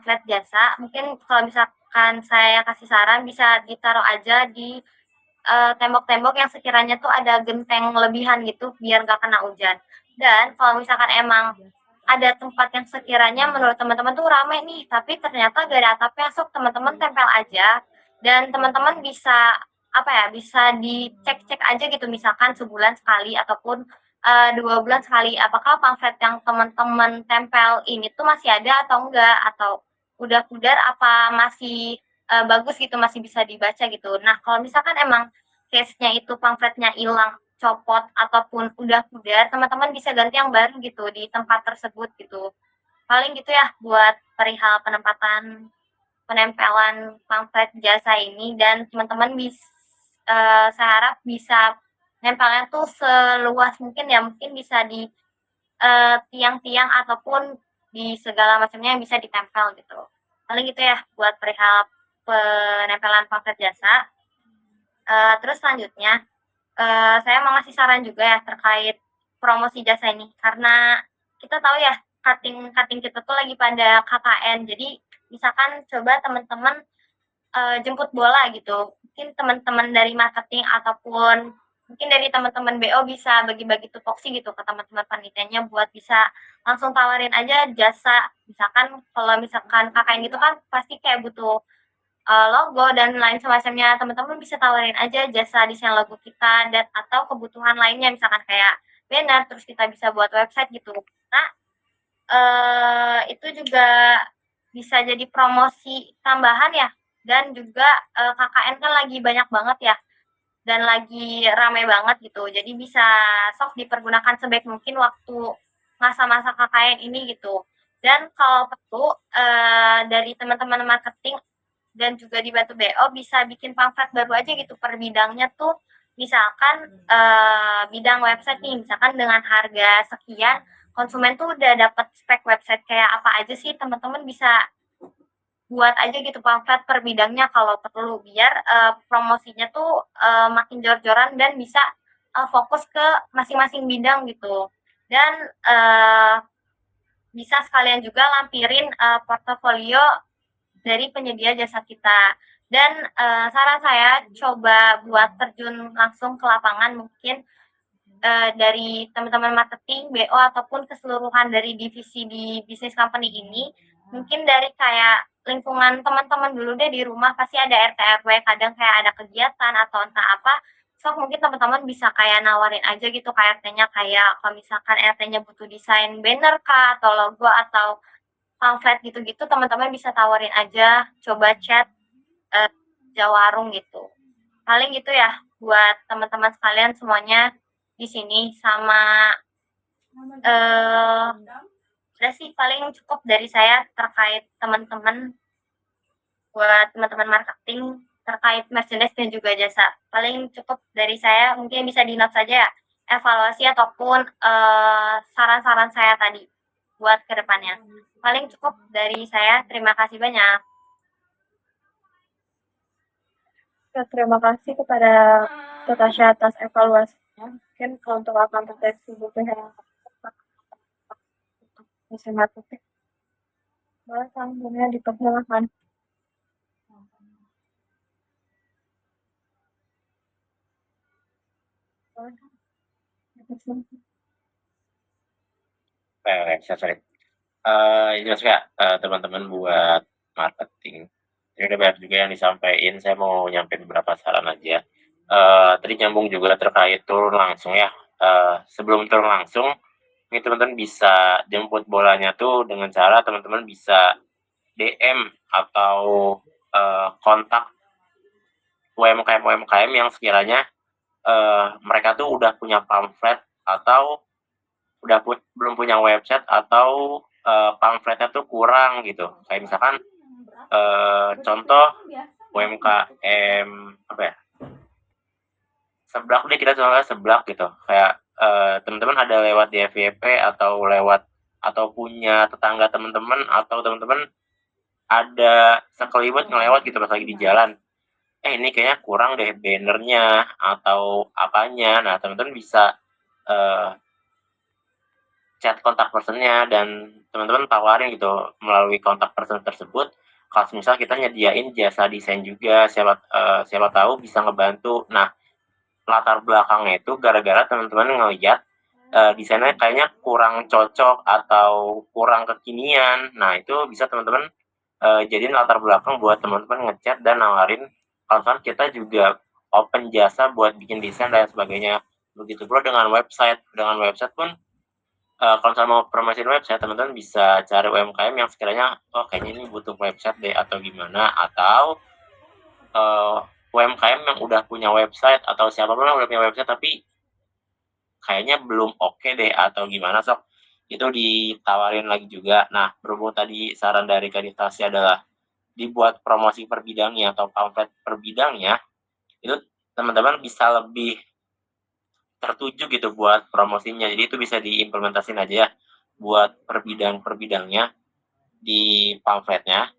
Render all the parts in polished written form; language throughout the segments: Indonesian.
pamflet jasa, mungkin kalau misalkan saya kasih saran bisa ditaruh aja di tembok-tembok yang sekiranya tuh ada genteng lebihan gitu biar nggak kena hujan. Dan kalau misalkan emang ada tempat yang sekiranya menurut teman-teman tuh rame nih, tapi ternyata gak ada atapnya, sok teman-teman tempel aja dan teman-teman bisa apa ya, bisa dicek-cek aja gitu misalkan sebulan sekali ataupun 2 bulan sekali apakah pamflet yang teman-teman tempel ini tuh masih ada atau enggak atau udah pudar apa masih bagus gitu masih bisa dibaca gitu. Nah kalau misalkan emang case-nya itu pamfletnya hilang, copot ataupun udah pudar, teman-teman bisa ganti yang baru gitu di tempat tersebut gitu. Paling gitu ya buat perihal penempelan pamflet jasa ini dan teman-teman saya harap bisa nempelnya tuh seluas mungkin ya, mungkin bisa di tiang-tiang ataupun di segala macamnya yang bisa ditempel gitu. Paling gitu ya buat perihal penempelan pamflet jasa. Terus selanjutnya saya mau ngasih saran juga ya terkait promosi jasa ini karena kita tahu ya cutting kita tuh lagi pada KKN. Jadi misalkan coba teman-teman jemput bola gitu. Mungkin teman-teman dari marketing ataupun mungkin dari teman-teman BO bisa bagi-bagi tupoksi gitu ke teman-teman panitianya buat bisa langsung tawarin aja jasa. Misalkan kalau misalkan KKN gitu kan pasti kayak butuh logo dan lain semacamnya, teman-teman bisa tawarin aja jasa desain logo kita dan atau kebutuhan lainnya misalkan kayak banner, terus kita bisa buat website gitu. Nah, itu juga bisa jadi promosi tambahan ya dan juga KKN kan lagi banyak banget ya dan lagi ramai banget gitu. Jadi bisa sok dipergunakan sebaik mungkin waktu masa-masa KKN ini gitu. Dan kalau perlu dari teman-teman marketing dan juga dibantu BO bisa bikin pamflet baru aja gitu per bidangnya tuh misalkan bidang website nih misalkan dengan harga sekian konsumen tuh udah dapat spek website kayak apa aja sih teman-teman bisa buat aja gitu pamflet per bidangnya kalau perlu biar promosinya tuh makin jor-joran dan bisa fokus ke masing-masing bidang gitu dan bisa sekalian juga lampirin portofolio dari penyedia jasa kita. Dan saran saya coba buat terjun langsung ke lapangan mungkin dari teman-teman marketing, BO ataupun keseluruhan dari divisi di bisnis company ini. Mungkin dari kayak lingkungan teman-teman dulu deh di rumah pasti ada RT RW, kadang kayak ada kegiatan atau entah apa. So mungkin teman-teman bisa kayak nawarin aja gitu ke RT-nya kayak kalau misalkan RT-nya butuh desain banner kah atau logo atau pamflet gitu-gitu teman-teman bisa tawarin aja, coba chat Jawarung gitu. Paling gitu ya buat teman-teman sekalian semuanya di sini sama udah sih paling cukup dari saya terkait teman-teman buat teman-teman marketing terkait merchandise dan juga jasa. Paling cukup dari saya mungkin bisa di-note saja ya evaluasi ataupun saran-saran saya tadi buat kedepannya. Paling cukup dari saya. Terima kasih banyak. Ya, terima kasih kepada Tasya atas evaluasinya. Mungkin kalau untuk akan deteksi butuh yang sistematik, boleh selanjutnya dipersilakan. Sorry. Jelas nggak teman-teman buat marketing. Ini udah banyak juga yang disampaikan. Saya mau nyampein beberapa saran aja. Tadi nyambung juga terkait turun langsung ya. Sebelum turun langsung, ini teman-teman bisa jemput bolanya tuh dengan cara teman-teman bisa DM atau kontak UMKM yang sekiranya mereka tuh udah punya pamflet atau belum punya website atau pamfletnya tuh kurang gitu. Kayak misalkan contoh UMKM apa ya? Seblak deh, kita contohnya seblak gitu. Kayak teman-teman ada lewat di FYP atau punya tetangga teman-teman atau teman-teman ada sekelibat ngelewat gitu pas lagi di jalan. Ini kayaknya kurang deh bannernya atau apanya. Nah, teman-teman bisa chat kontak personnya dan teman-teman tawarin gitu melalui kontak person tersebut, kalau misal kita nyediain jasa desain juga, siapa tahu bisa ngebantu. Nah, latar belakangnya itu gara-gara teman-teman ngeliat desainnya kayaknya kurang cocok atau kurang kekinian. Nah, itu bisa teman-teman jadiin latar belakang buat teman-teman ngechat dan nawarin kalau kita juga open jasa buat bikin desain dan sebagainya. Begitu pula dengan website. Dengan website pun kalau misalnya mau promosiin website, teman-teman bisa cari UMKM yang sekiranya kayaknya ini butuh website deh atau gimana, atau UMKM yang udah punya website atau siapapun yang udah punya website tapi kayaknya belum oke deh atau gimana, sok itu ditawarin lagi juga. Nah, berhubung tadi saran dari Kaditasi adalah dibuat promosi per bidangnya atau pamflet per bidangnya, itu teman-teman bisa lebih tertuju gitu buat promosinya. Jadi itu bisa diimplementasin aja ya buat per bidangnya di pamfletnya.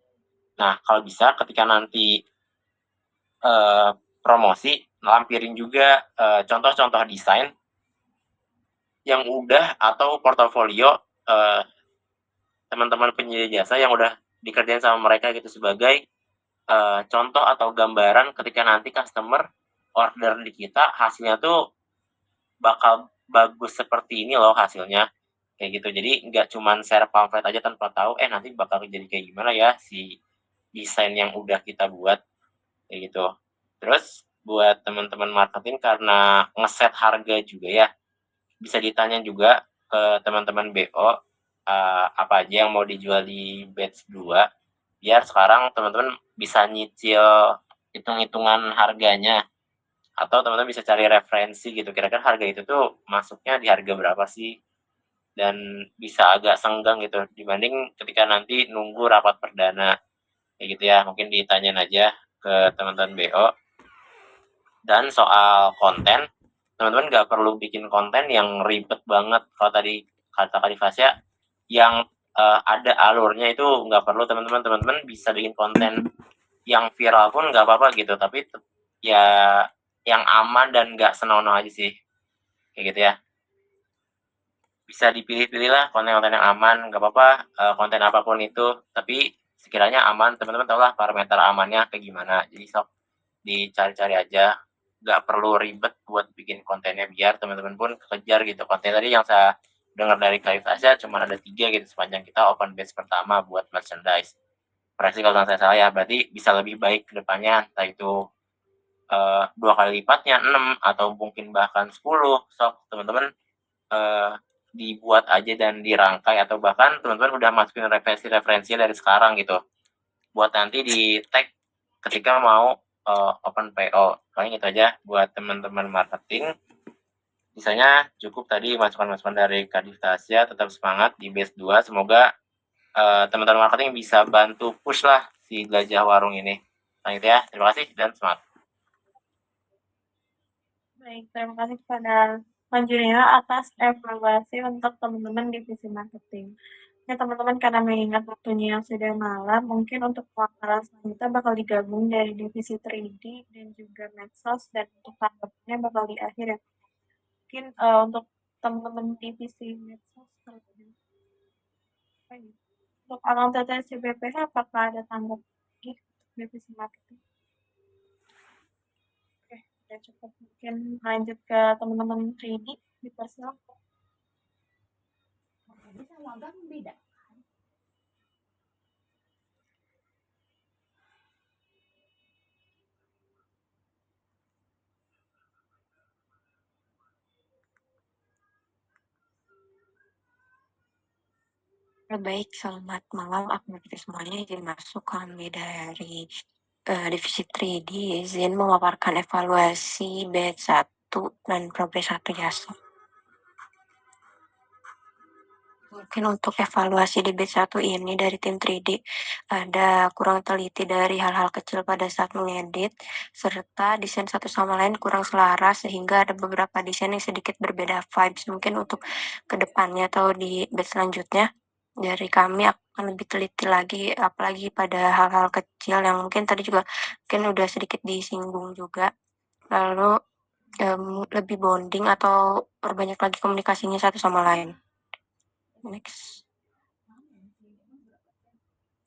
Nah, kalau bisa ketika nanti promosi, lampirin juga contoh-contoh desain yang udah atau portofolio teman-teman penyedia jasa yang udah dikerjain sama mereka gitu sebagai contoh atau gambaran ketika nanti customer order di kita, hasilnya tuh bakal bagus seperti ini loh hasilnya, kayak gitu. Jadi nggak cuman share pamflet aja tanpa tahu nanti bakal jadi kayak gimana ya si desain yang udah kita buat, kayak gitu. Terus buat teman-teman marketing karena ngeset harga juga ya, bisa ditanya juga ke teman-teman BO apa aja yang mau dijual di batch 2, biar sekarang teman-teman bisa nyicil hitung-hitungan harganya, atau teman-teman bisa cari referensi gitu, kira-kira harga itu tuh masuknya di harga berapa sih, dan bisa agak senggang gitu dibanding ketika nanti nunggu rapat perdana, kayak gitu ya. Mungkin ditanyain aja ke teman-teman BO. Dan soal konten, teman-teman nggak perlu bikin konten yang ribet banget. Kalau tadi kata Kak Fasya, yang ada alurnya itu nggak perlu teman-teman. Teman-teman bisa bikin konten yang viral pun nggak apa-apa gitu, tapi ya yang aman dan nggak senonoh aja sih, kayak gitu ya. Bisa dipilih-pilih lah konten-konten yang aman, nggak apa-apa konten apapun itu, tapi sekiranya aman, teman-teman tahu lah parameter amannya kayak gimana. Jadi sok dicari-cari aja, nggak perlu ribet buat bikin kontennya, biar teman-teman pun kejar gitu. Konten tadi yang saya dengar dari Kak Fasya cuma ada 3 gitu sepanjang kita open batch pertama buat merchandise. Koreksi kalau saya salah ya, berarti bisa lebih baik ke depannya, entah itu 2 kali lipatnya, 6 atau mungkin bahkan 10. Sok teman-teman dibuat aja dan dirangkai, atau bahkan teman-teman udah masukin referensi dari sekarang gitu, buat nanti di tag ketika mau open PO. Paling itu aja buat teman-teman marketing. Misalnya cukup tadi masukan-masukan dari Kak Tasya. Tetap semangat di batch 2. Semoga teman-teman marketing bisa bantu push lah si Jelajah Warung ini. Nah itu ya, terima kasih dan semangat. Baik, terima kasih kepada Manjurina atas evaluasi untuk teman-teman divisi marketing. Ya teman-teman, karena mengingat waktunya yang sudah malam, mungkin untuk pemaparan selanjutnya bakal digabung dari divisi 3D dan juga medsos, dan untuk tanggapannya bakal di akhir ya. Mungkin untuk teman-teman divisi medsos, untuk Akang Teteh BPH, apakah ada tanggapan lagi untuk divisi marketing? Oke, udah cukup. Mungkin lanjut ke teman-teman 3D, dipersilakan. Bisa magang beda. Baik, selamat malam aktivitas semuanya. Izin masuk kami dari divisi 3D, izin memaparkan evaluasi batch 1 dan progres 1 jasa. Mungkin untuk evaluasi di batch 1 ini dari tim 3D ada kurang teliti dari hal-hal kecil pada saat mengedit, serta desain satu sama lain kurang selaras sehingga ada beberapa desain yang sedikit berbeda vibes. Mungkin untuk kedepannya atau di batch selanjutnya dari kami akan lebih teliti lagi, apalagi pada hal-hal kecil yang mungkin tadi juga mungkin udah sedikit disinggung juga. Lalu lebih bonding atau perbanyak lagi komunikasinya satu sama lain. Next.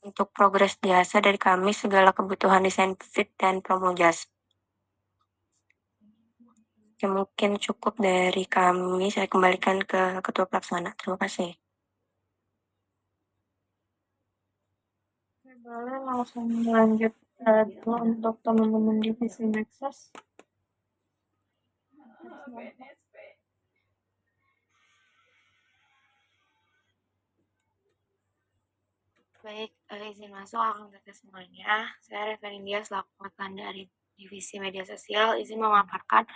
Untuk progres jasa dari kami, segala kebutuhan desain fit dan promo jasa. Oke, mungkin cukup dari kami. Saya kembalikan ke Ketua Pelaksana. Terima kasih. Boleh langsung lanjut dulu untuk teman-teman divisi Nexus. Baik, izin masuk akun semuanya. Saya Revenindia selaku komandan dari Divisi Media Sosial izin memaparkan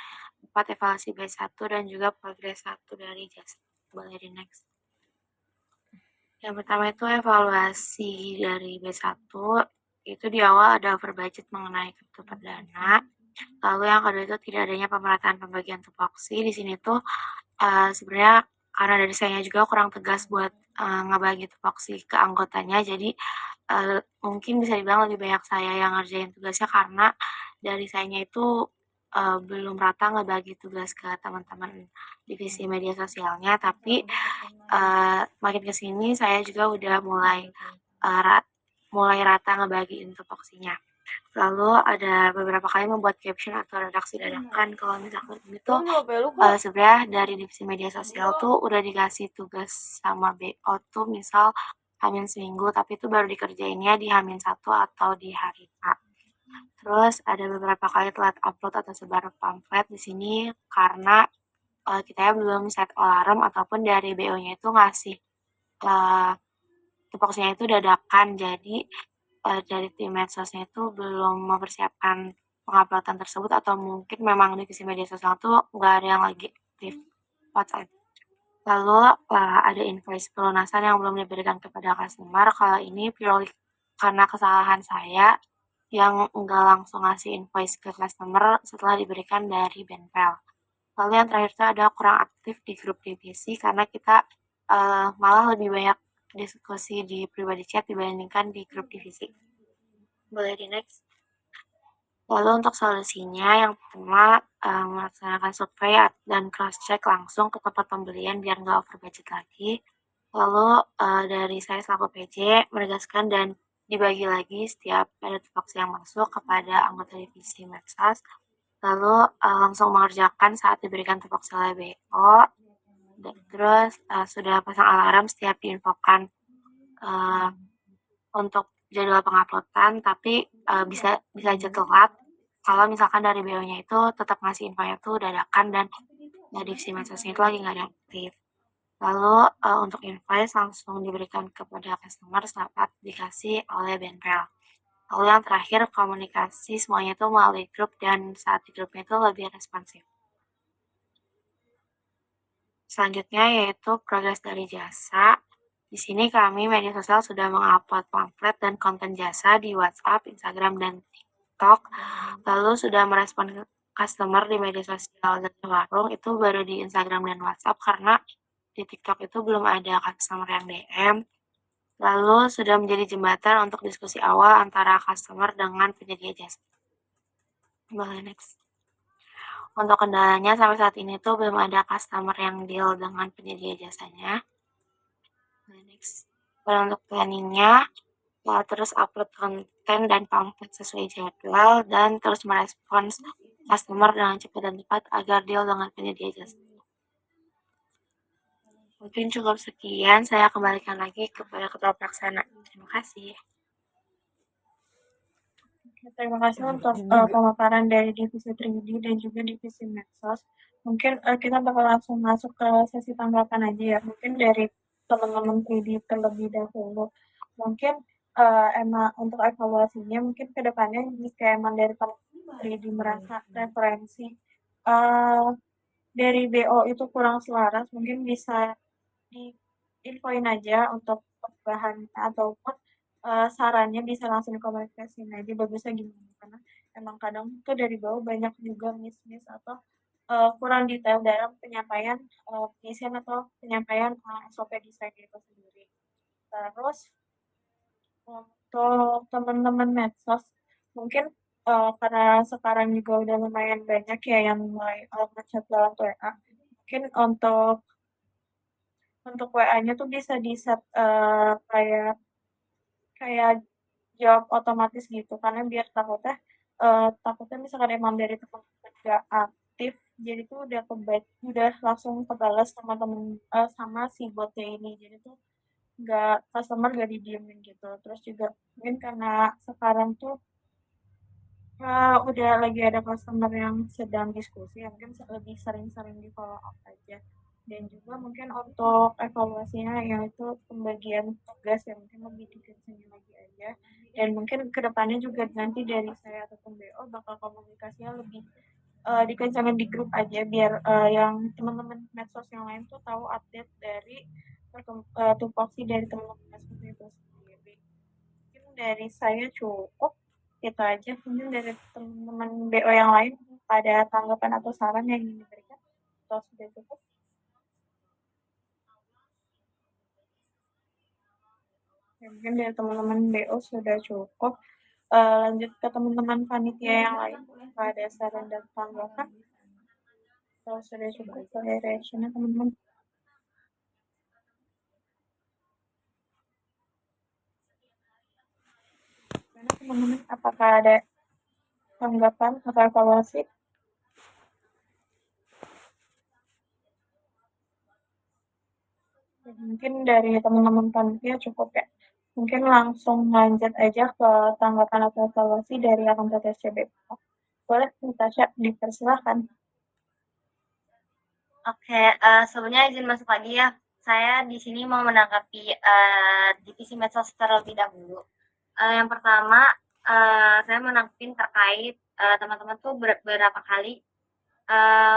4 evaluasi batch 1 dan juga progres 1 dari jasa. Boleh di next. Yang pertama itu evaluasi dari batch 1, itu di awal ada over budget mengenai kartu perdana. Lalu yang kedua itu tidak adanya pemerataan pembagian tupoksi. Di sini tuh sebenarnya karena dari saya juga kurang tegas buat ngebagi tupoksi ke anggotanya, jadi mungkin bisa dibilang lebih banyak saya yang ngerjain tugasnya karena dari sayanya itu belum rata ngebagi tugas ke teman-teman divisi media sosialnya, tapi makin kesini saya juga udah mulai rata ngebagiin tupoksinya. Lalu ada beberapa kali membuat caption atau redaksi dadakan. Kalau misalkan ini tuh sebenarnya dari divisi media sosial tuh udah dikasih tugas sama BO tuh misal Hamin seminggu, tapi itu baru dikerjainnya di Hamin 1 atau di hari H. Terus ada beberapa kali telat upload atau sebar pamflet di sini karena kita belum set alarm ataupun dari BO-nya itu ngasih tupoksinya itu dadakan, jadi dari tim medsosnya itu belum mempersiapkan penguploadan tersebut atau mungkin memang divisi media sosial tuh nggak ada yang lagi aktif WhatsApp. Lalu ada invoice pelunasan yang belum diberikan kepada customer. Kalau ini purely karena kesalahan saya yang nggak langsung ngasih invoice ke customer setelah diberikan dari Benpel. Lalu yang terakhir itu ada kurang aktif di grup divisi karena kita malah lebih banyak diskusi di pribadi chat dibandingkan di grup divisi. Boleh di next. Lalu untuk solusinya, yang pertama melaksanakan survei dan cross-check langsung ke tempat pembelian biar nggak over budget lagi. Lalu dari saya selaku PJ menegaskan dan dibagi lagi setiap ada tupoksi yang masuk kepada anggota divisi Medsos. Lalu langsung mengerjakan saat diberikan tupoksi oleh BO. Terus sudah pasang alarm setiap diinfokan untuk jadwal penguploadan, tapi bisa aja telat kalau misalkan dari BO-nya itu tetap ngasih infonya tuh dadakan dan divisi medsosnya itu lagi nggak ada aktif. Lalu untuk invoice langsung diberikan kepada customer saat dikasih oleh Benpel. Lalu yang terakhir komunikasi semuanya itu melalui grup dan saat di grupnya itu lebih responsif. Selanjutnya yaitu progres dari jasa. Di sini kami media sosial sudah mengupload pamflet dan konten jasa di WhatsApp, Instagram, dan TikTok. Lalu sudah merespon customer di media sosial dan warung itu baru di Instagram dan WhatsApp karena di TikTok itu belum ada customer yang DM. Lalu sudah menjadi jembatan untuk diskusi awal antara customer dengan penyedia jasa. Boleh next. Untuk kendalanya sampai saat ini tuh belum ada customer yang deal dengan penyedia jasanya. Next. Dan untuk planningnya, terus upload konten dan pamflet sesuai jadwal dan terus merespons customer dengan cepat dan tepat agar deal dengan penyedia jasa. Mungkin cukup sekian, saya kembalikan lagi kepada Ketua Pelaksana. Terima kasih. Terima kasih untuk pemaparan dari divisi 3D dan juga divisi Medsos. Mungkin kita bakal langsung masuk ke sesi tanggapan aja ya. Mungkin dari teman-teman 3D terlebih dahulu. Mungkin emang untuk evaluasinya mungkin ke depannya jika emang dari teman-teman 3D merasa referensi dari BO itu kurang selaras, mungkin bisa diinfoin aja untuk perubahan ataupun sarannya bisa langsung dikomunikasiin aja bagusnya gimana, karena emang kadang tuh dari bawah banyak juga miss atau kurang detail dalam penyampaian desain atau penyampaian SOP desain itu sendiri. Terus untuk teman-teman medsos mungkin karena sekarang juga udah lumayan banyak ya yang mulai ngechat lewat WA, mungkin untuk WA-nya tuh bisa di set kayak kayak jawab otomatis gitu, karena biar takutnya misalkan emang dari teman-teman nggak aktif, jadi tuh udah langsung kebalas sama sama si botnya ini. Jadi tuh customer nggak didiemin gitu. Terus juga mungkin karena sekarang tuh udah lagi ada customer yang sedang diskusi, ya mungkin lebih sering-sering di-follow up aja. Dan juga mungkin untuk evaluasinya yaitu pembagian tugas yang mungkin lebih dikencangin lagi aja. Dan mungkin kedepannya juga nanti dari saya ataupun BO bakal komunikasinya lebih dikencangin di grup aja biar yang teman-teman medsos yang lain tuh tahu update dari tupoksi dari teman-teman medsos itu sendiri. Mungkin dari saya cukup itu aja. Mungkin dari teman-teman BO yang lain ada tanggapan atau saran yang ingin diberikan atau sudah cukup? Ya, mungkin dari teman-teman BO sudah cukup. Lanjut ke teman-teman panitia yang lain, ada saran dan tanggapan? Kalau sudah cukup, saya reaction-nya teman-teman. Gimana teman-teman? Apakah ada tanggapan atau evaluasi? Ya, mungkin dari teman-teman panitia cukup ya. Mungkin langsung lanjut aja ke tanggapan atau evaluasi dari akun PTSCB. Boleh, Natasha, dipersilahkan. Oke, sebelumnya izin masuk lagi ya. Saya di sini mau menanggapi divisi medsos terlebih dahulu. Yang pertama, saya menanggapi terkait teman-teman tuh beberapa kali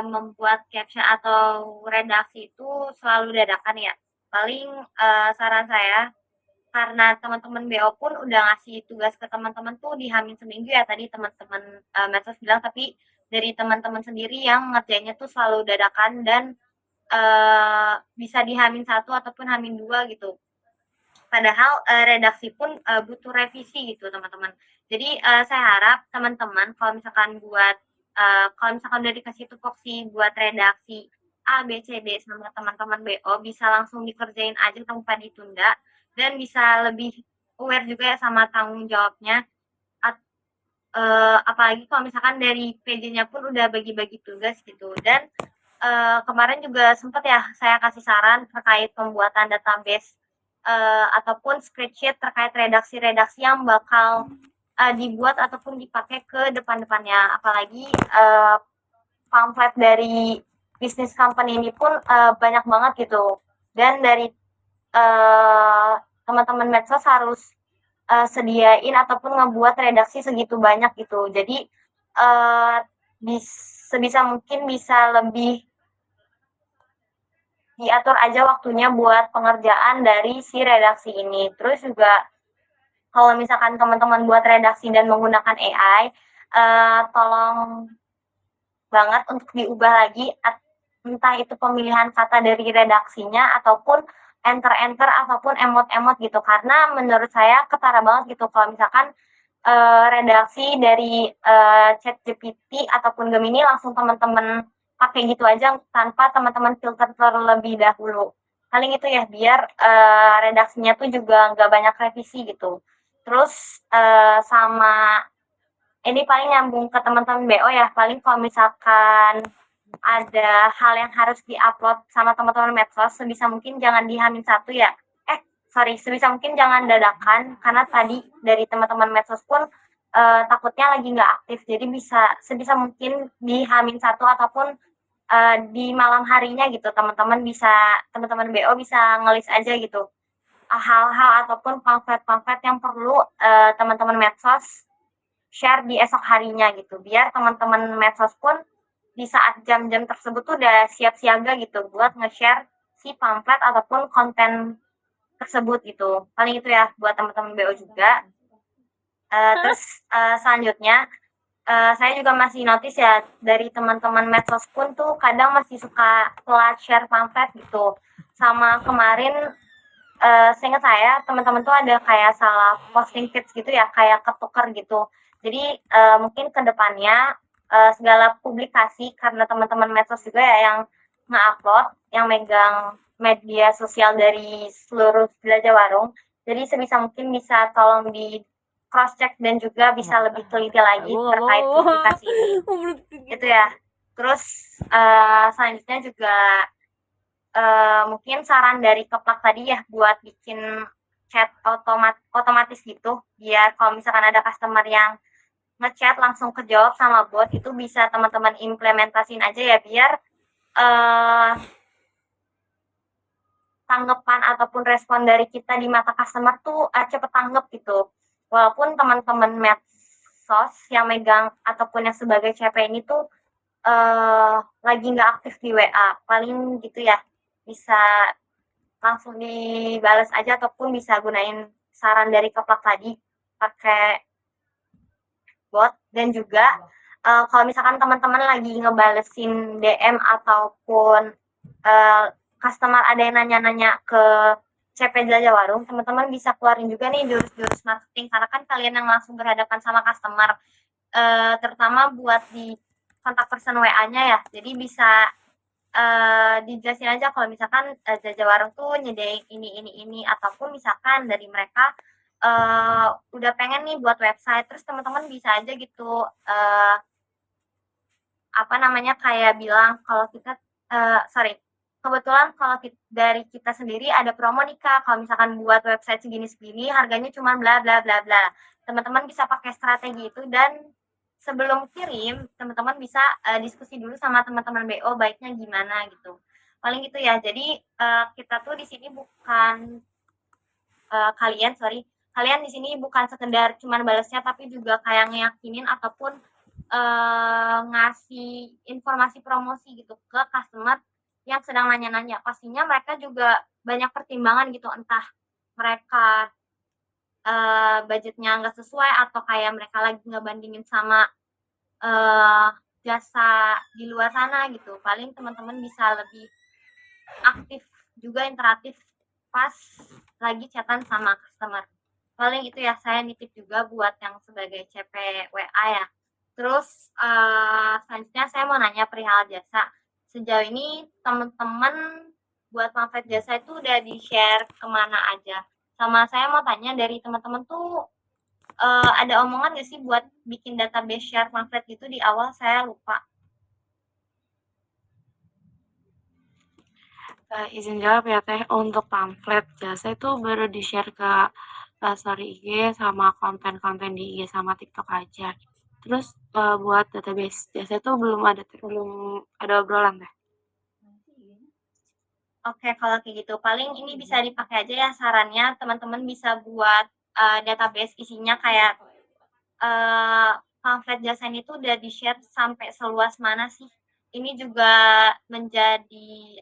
membuat caption atau redaksi itu selalu dadakan ya. Paling saran saya, karena teman-teman BO pun udah ngasih tugas ke teman-teman tuh di Hamin seminggu ya tadi teman-teman medsos bilang, tapi dari teman-teman sendiri yang ngerjainnya tuh selalu dadakan dan bisa di Hamin 1 ataupun Hamin 2 gitu. Padahal redaksi pun butuh revisi gitu teman-teman. Jadi saya harap teman-teman kalau misalkan udah dikasih tupoksi buat redaksi A, B, C, D sama teman-teman BO bisa langsung dikerjain aja tanpa ditunda dan bisa lebih aware juga ya sama tanggung jawabnya. Apalagi kalau misalkan dari PJ-nya pun udah bagi-bagi tugas gitu. Dan kemarin juga sempat ya saya kasih saran terkait pembuatan database ataupun spreadsheet terkait redaksi-redaksi yang bakal dibuat ataupun dipakai ke depan-depannya. Apalagi pamflet dari bisnis company ini pun banyak banget gitu. Dan dari teman-teman medsos harus sediain ataupun ngebuat redaksi segitu banyak gitu. Jadi sebisa mungkin bisa lebih diatur aja waktunya buat pengerjaan dari si redaksi ini. Terus juga kalau misalkan teman-teman buat redaksi dan menggunakan AI, tolong banget untuk diubah lagi entah itu pemilihan kata dari redaksinya ataupun enter ataupun emot gitu, karena menurut saya ketara banget gitu kalau misalkan redaksi dari ChatGPT ataupun Gemini langsung teman-teman pakai gitu aja tanpa teman-teman filter terlebih dahulu. Paling itu ya, biar redaksinya tuh juga nggak banyak revisi gitu. Terus sama ini paling nyambung ke teman-teman BO ya, paling kalau misalkan ada hal yang harus diupload sama teman-teman medsos, sebisa mungkin jangan di Hamin 1 ya. Sebisa mungkin jangan dadakan, karena tadi dari teman-teman medsos pun takutnya lagi nggak aktif. Jadi sebisa mungkin di Hamin 1 ataupun di malam harinya gitu, teman-teman BO bisa ngelis aja gitu hal-hal ataupun pamflet-pamflet yang perlu teman-teman medsos share di esok harinya gitu, biar teman-teman medsos pun di saat jam-jam tersebut tuh udah siap siaga gitu buat nge-share si pamflet ataupun konten tersebut gitu. Paling itu ya buat teman-teman BO juga. Terus selanjutnya saya juga masih notice ya dari teman-teman medsos pun tuh kadang masih suka telat share pamflet gitu. Sama kemarin seingat saya teman-teman tuh ada kayak salah posting feeds gitu ya, kayak ketuker gitu. Jadi mungkin kedepannya segala publikasi, karena teman-teman medsos juga ya yang nge-upload, yang megang media sosial dari seluruh Jelajah Warung, Jadi sebisa mungkin bisa tolong di cross check dan juga bisa lebih teliti lagi terkait publikasi ini. Itu ya. Terus selanjutnya juga mungkin saran dari Keplak tadi ya buat bikin chat otomatis gitu, biar kalau misalkan ada customer yang ngechat langsung kejawab sama bot, itu bisa teman-teman implementasiin aja ya, biar tanggapan ataupun respon dari kita di mata customer tuh cepet tanggap gitu. Walaupun teman-teman medsos yang megang ataupun yang sebagai CP ini tuh lagi nggak aktif di WA, paling gitu ya, bisa langsung dibales aja ataupun bisa gunain saran dari Keplak tadi, pakai bot. Dan juga kalau misalkan teman-teman lagi ngebalesin DM ataupun customer ada yang nanya-nanya ke CP Jelajah Warung, teman-teman bisa keluarin juga nih jurus-jurus marketing, karena kan kalian yang langsung berhadapan sama customer, terutama buat di kontak person WA-nya ya. Jadi bisa dijelasin aja kalau misalkan Jelajah Warung tuh nyediain ini, ataupun misalkan dari mereka udah pengen nih buat website, terus teman-teman bisa aja gitu kayak bilang kalau kita kebetulan kalau dari kita sendiri ada promo nih Kak, kalau misalkan buat website segini-segini harganya cuma bla bla bla bla. Teman-teman bisa pakai strategi itu, dan sebelum kirim teman-teman bisa diskusi dulu sama teman-teman BO baiknya gimana gitu. Paling gitu ya. Jadi kita tuh di sini bukan kalian di sini bukan sekedar cuman balasnya, tapi juga kayak ngeyakinin ataupun ngasih informasi promosi gitu ke customer yang sedang nanya-nanya. Pastinya mereka juga banyak pertimbangan gitu, entah mereka budgetnya nggak sesuai atau kayak mereka lagi ngebandingin sama jasa di luar sana gitu. Paling teman-teman bisa lebih aktif juga, interaktif pas lagi chatan sama customer. Paling itu ya, saya nitip juga buat yang sebagai CP WA ya. Terus selanjutnya saya mau nanya perihal jasa. Sejauh ini teman-teman buat pamflet jasa itu udah di-share kemana aja? Sama saya mau tanya, dari teman-teman tuh ada omongan nggak sih buat bikin database share pamflet gitu di awal? Saya lupa. Izin jawab ya Teh, untuk pamflet jasa itu baru di-share ke story IG sama konten-konten di IG sama TikTok aja. Terus buat database jasa itu belum ada obrolan Teh. Oke, kalau kayak gitu paling ini bisa dipakai aja ya sarannya, teman-teman bisa buat database isinya kayak pamflet jasa ini tuh udah di-share sampai seluas mana sih. Ini juga menjadi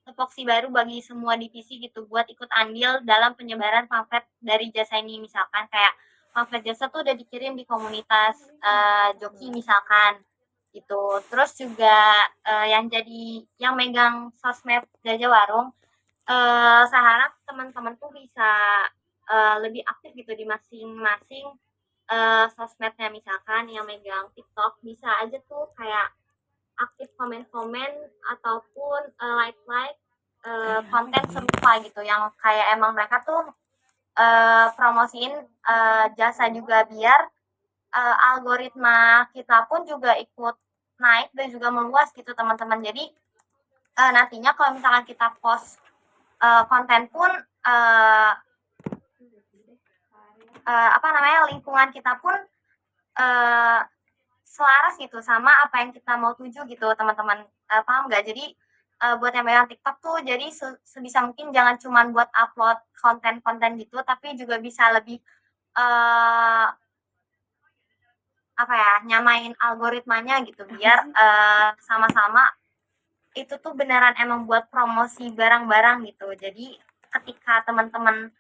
tupoksi baru bagi semua divisi gitu buat ikut andil dalam penyebaran pamflet dari jasa ini. Misalkan kayak pamflet jasa tuh udah dikirim di komunitas joki misalkan gitu. Terus juga yang megang sosmed Jelajah Warung, saya harap teman-teman tuh bisa lebih aktif gitu di masing-masing sosmednya. Misalkan yang megang TikTok bisa aja tuh kayak aktif komen-komen ataupun like konten serupa gitu, yang kayak emang mereka tuh promosiin jasa juga, biar algoritma kita pun juga ikut naik dan juga meluas gitu teman-teman. Jadi nantinya kalau misalkan kita post konten pun lingkungan kita pun selaras gitu sama apa yang kita mau tuju gitu teman-teman. Paham nggak? Jadi buat yang megang TikTok tuh jadi sebisa mungkin jangan cuma buat upload konten-konten gitu, tapi juga bisa lebih nyamain algoritmanya gitu, biar sama-sama itu tuh beneran emang buat promosi barang-barang gitu. Jadi ketika teman-teman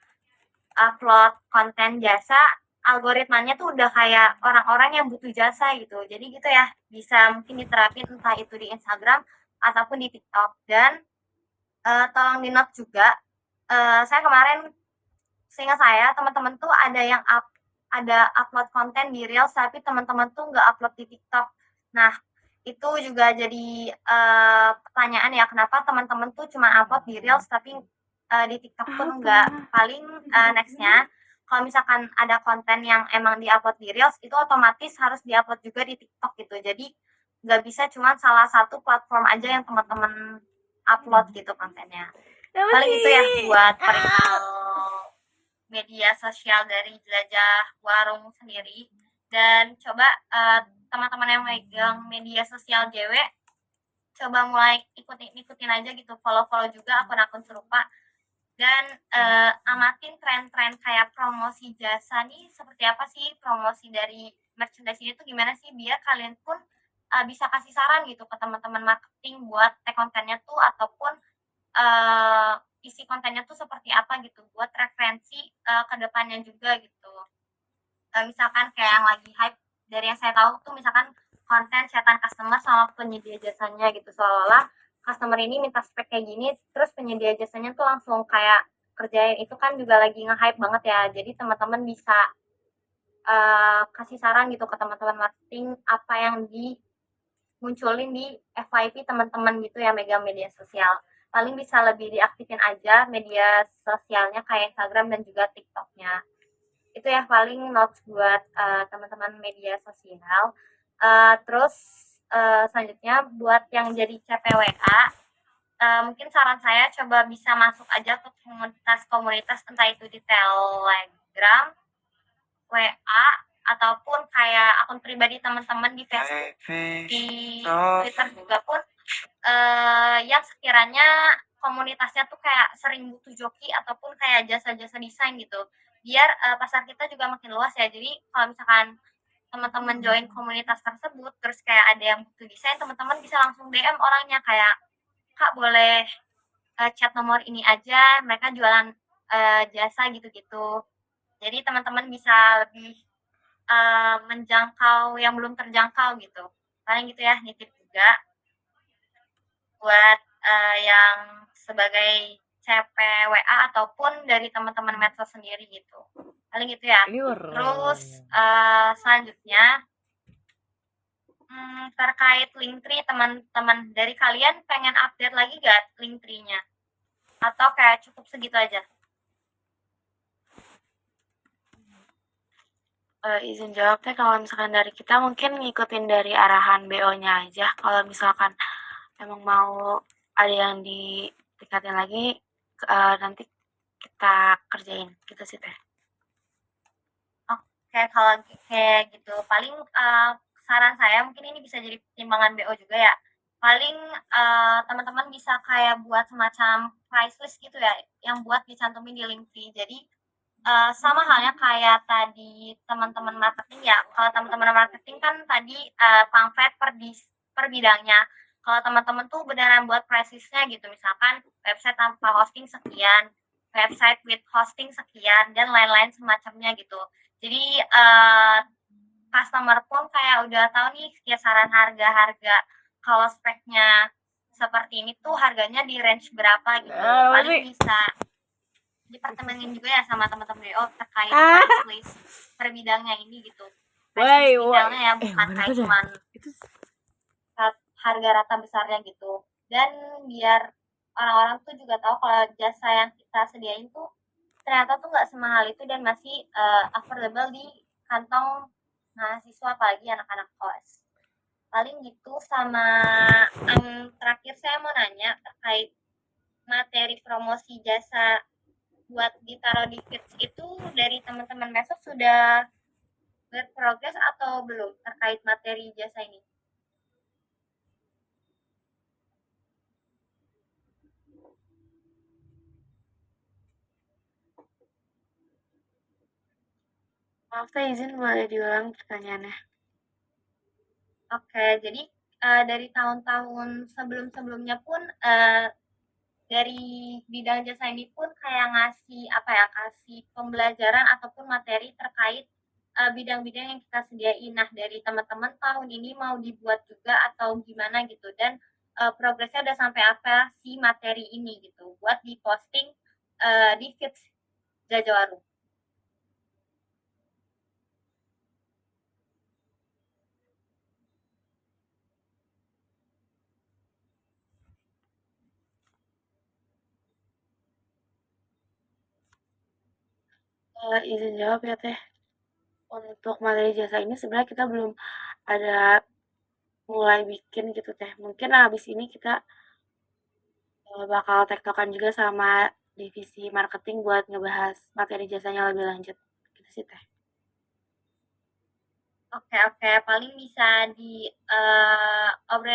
upload konten jasa, algoritmanya tuh udah kayak orang-orang yang butuh jasa gitu. Jadi gitu ya, bisa mungkin diterapin entah itu di Instagram ataupun di TikTok. Dan tolong di note juga, saya kemarin seingat saya teman-teman tuh ada yang upload konten di Reels, tapi teman-teman tuh nggak upload di TikTok. Nah, itu juga jadi pertanyaan ya, kenapa teman-teman tuh cuma upload di Reels tapi di TikTok pun enggak. Paling next-nya kalau misalkan ada konten yang emang di-upload di Reels, itu otomatis harus di-upload juga di TikTok gitu. Jadi nggak bisa cuma salah satu platform aja yang teman-teman upload gitu kontennya. Paling itu ya buat perihal media sosial dari Jelajah Warung sendiri. Dan coba teman-teman yang megang media sosial JW coba mulai ikutin aja gitu, follow juga akun-akun serupa, dan amatin tren-tren kayak promosi jasa nih seperti apa sih, promosi dari merchandise ini tuh gimana sih, biar kalian pun bisa kasih saran gitu ke teman-teman marketing buat tag kontennya tuh ataupun isi kontennya tuh seperti apa gitu, buat referensi ke depannya juga gitu. Misalkan kayak yang lagi hype dari yang saya tahu tuh, misalkan konten chatan customer sama penyedia jasanya gitu, seolah-olah customer ini minta spek kayak gini, terus penyedia jasanya tuh langsung kayak kerjain. Itu kan juga lagi nge-hype banget ya, jadi teman-teman bisa kasih saran gitu ke teman-teman marketing apa yang dimunculin di FYP teman-teman gitu ya megang media sosial. Paling bisa lebih diaktifin aja media sosialnya kayak Instagram dan juga TikTok-nya. Itu ya paling notes buat teman-teman media sosial. Terus selanjutnya buat yang jadi CPWA, mungkin saran saya coba bisa masuk aja ke komunitas entah itu di Telegram, WA, ataupun kayak akun pribadi teman-teman di Facebook, di Twitter juga pun, yang sekiranya komunitasnya tuh kayak sering butuh joki ataupun kayak jasa-jasa desain gitu. Biar pasar kita juga makin luas ya. Jadi kalau misalkan teman-teman join komunitas tersebut, terus kayak ada yang butuh desain, teman-teman bisa langsung DM orangnya kayak, "Kak boleh chat nomor ini aja, mereka jualan jasa," gitu-gitu. Jadi teman-teman bisa lebih menjangkau yang belum terjangkau gitu. Paling gitu ya, nitip juga buat yang sebagai CPWA ataupun dari teman-teman medsos sendiri gitu. Paling gitu ya. Terus selanjutnya terkait Linktree, teman-teman dari kalian pengen update lagi gak Linktree-nya? Atau kayak cukup segitu aja? Izin jawab teh, kalau misalkan dari kita mungkin ngikutin dari arahan BO-nya aja. Kalau misalkan emang mau ada yang ditingkatin lagi, nanti kita kerjain gitu sih teh. Oke, kalau kayak gitu paling saran saya mungkin ini bisa jadi pertimbangan BO juga ya. Paling teman-teman bisa kayak buat semacam price list gitu ya, yang buat dicantumin di Linktree. Jadi sama halnya kayak tadi teman-teman marketing ya. Kalau teman-teman marketing kan tadi pamflet per bidangnya. Kalau teman-teman tuh beneran buat price list-nya gitu. Misalkan website tanpa hosting sekian, website with hosting sekian, dan lain-lain semacamnya gitu. Jadi customer pun kayak udah tahu nih kisaran harga-harga. Kalau speknya seperti ini tuh harganya di range berapa gitu. Paling bisa dipertemuin juga ya sama teman-teman BO terkait price list per bidangnya ini gitu. Price list detailnya ya, bukan kayak cuman harga rata besarnya gitu. Dan biar orang-orang tuh juga tahu kalau jasa yang kita sediain tuh ternyata tuh nggak semahal itu dan masih affordable di kantong mahasiswa, apalagi anak-anak kos. Paling gitu. Sama terakhir saya mau nanya terkait materi promosi jasa buat ditaruh di feeds itu dari teman-teman medsos sudah berprogres atau belum terkait materi jasa ini? Maaf teh, izin boleh diulang pertanyaannya? Oke, jadi dari tahun-tahun sebelum-sebelumnya pun dari bidang jasa ini pun kayak ngasih apa ya, kasih pembelajaran ataupun materi terkait bidang-bidang yang kita sediain. Nah, dari teman-teman tahun ini mau dibuat juga atau gimana gitu, dan progresnya udah sampai apa sih materi ini gitu buat diposting di feeds Jajawaru. Izin jawab ya Teh. Untuk materi jasa ini sebenarnya kita belum ada mulai bikin gitu Teh. Mungkin habis ini kita bakal tektokan juga sama divisi marketing buat ngebahas materi jasanya lebih lanjut. Gitu sih Teh. Oke, paling bisa di obrolin